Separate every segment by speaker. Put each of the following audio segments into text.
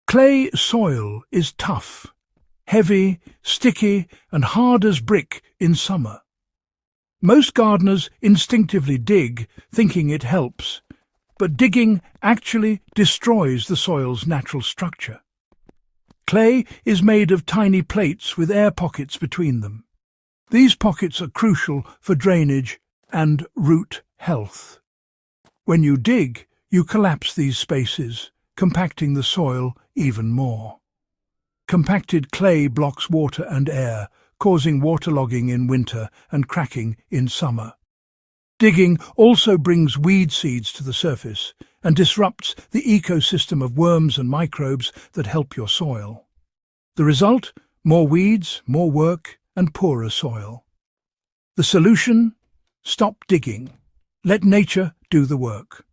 Speaker 1: Clay soil is tough, heavy, sticky and hard as brick in summer. Most gardeners instinctively dig, thinking it helps, but digging actually destroys the soil's natural structure. Clay is made of tiny plates with air pockets between them. These pockets are crucial for drainage and root health. When you dig, you collapse these spaces, compacting the soil even more. Compacted clay blocks water and air, causing waterlogging in winter and cracking in summer. Digging also brings weed seeds to the surface and disrupts the ecosystem of worms and microbes that help your soil. The result? More weeds, more work, and poorer soil. The solution? Stop digging. Let nature do the work.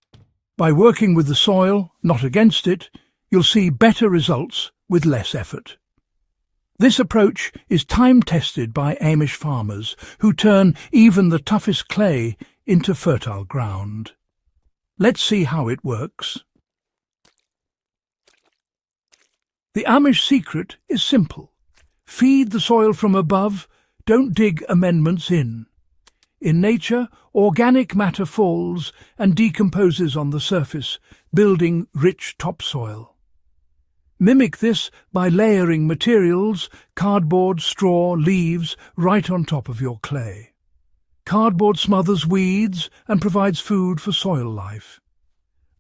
Speaker 1: By working with the soil, not against it, you'll see better results with less effort. This approach is time-tested by Amish farmers who turn even the toughest clay into fertile ground. Let's see how it works. The Amish secret is simple. Feed the soil from above, don't dig amendments in. In nature, organic matter falls and decomposes on the surface, building rich topsoil. Mimic this by layering materials, cardboard, straw, leaves, right on top of your clay. Cardboard smothers weeds and provides food for soil life.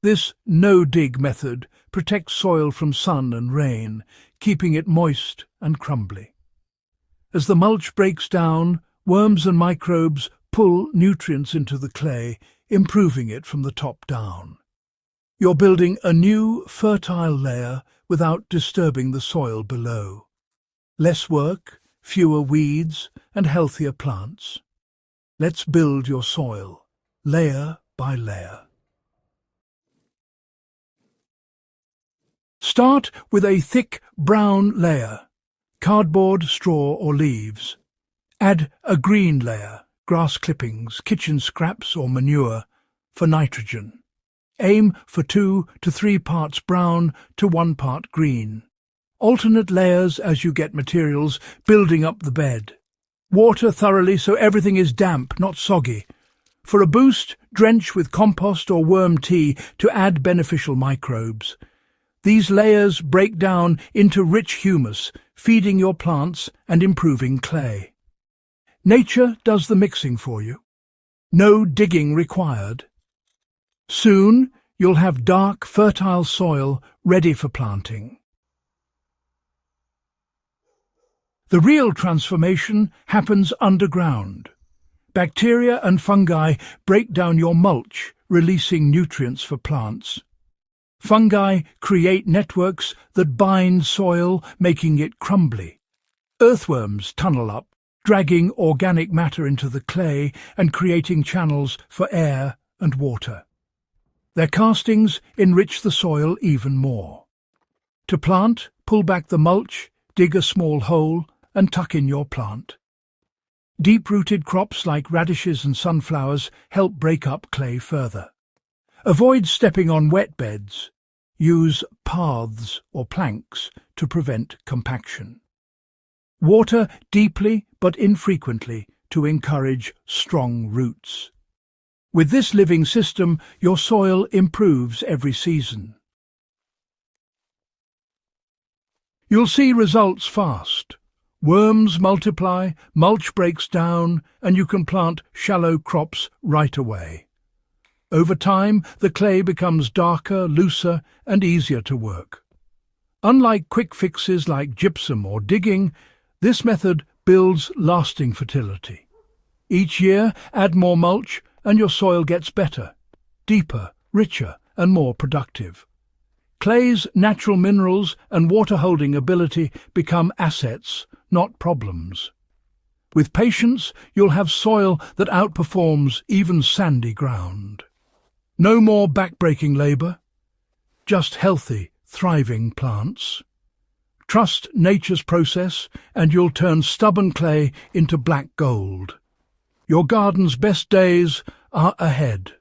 Speaker 1: This no-dig method protects soil from sun and rain, keeping it moist and crumbly. As the mulch breaks down, worms and microbes pull nutrients into the clay, improving it from the top down. You're building a new, fertile layer without disturbing the soil below. Less work, fewer weeds, and healthier plants. Let's build your soil, layer by layer. Start with a thick brown layer, cardboard, straw or leaves. Add a green layer, grass clippings, kitchen scraps or manure, for nitrogen. Aim for 2 to 3 parts brown to 1 part green. Alternate layers as you get materials, building up the bed. Water thoroughly so everything is damp, not soggy. For a boost, drench with compost or worm tea to add beneficial microbes. These layers break down into rich humus, feeding your plants and improving clay. Nature does the mixing for you. No digging required. Soon, you'll have dark, fertile soil ready for planting. The real transformation happens underground. Bacteria and fungi break down your mulch, releasing nutrients for plants. Fungi create networks that bind soil, making it crumbly. Earthworms tunnel up, dragging organic matter into the clay and creating channels for air and water. Their castings enrich the soil even more. To plant, pull back the mulch, dig a small hole, and tuck in your plant. Deep-rooted crops like radishes and sunflowers help break up clay further. Avoid stepping on wet beds. Use paths or planks to prevent compaction. Water deeply but infrequently to encourage strong roots. With this living system, your soil improves every season. You'll see results fast. Worms multiply, mulch breaks down, and you can plant shallow crops right away. Over time, the clay becomes darker, looser, and easier to work. Unlike quick fixes like gypsum or digging, this method builds lasting fertility. Each year, add more mulch, and your soil gets better, deeper, richer, and more productive. Clay's natural minerals and water-holding ability become assets, not problems. With patience, you'll have soil that outperforms even sandy ground. No more back-breaking labour, just healthy, thriving plants. Trust nature's process, and you'll turn stubborn clay into black gold. Your garden's best days are ahead.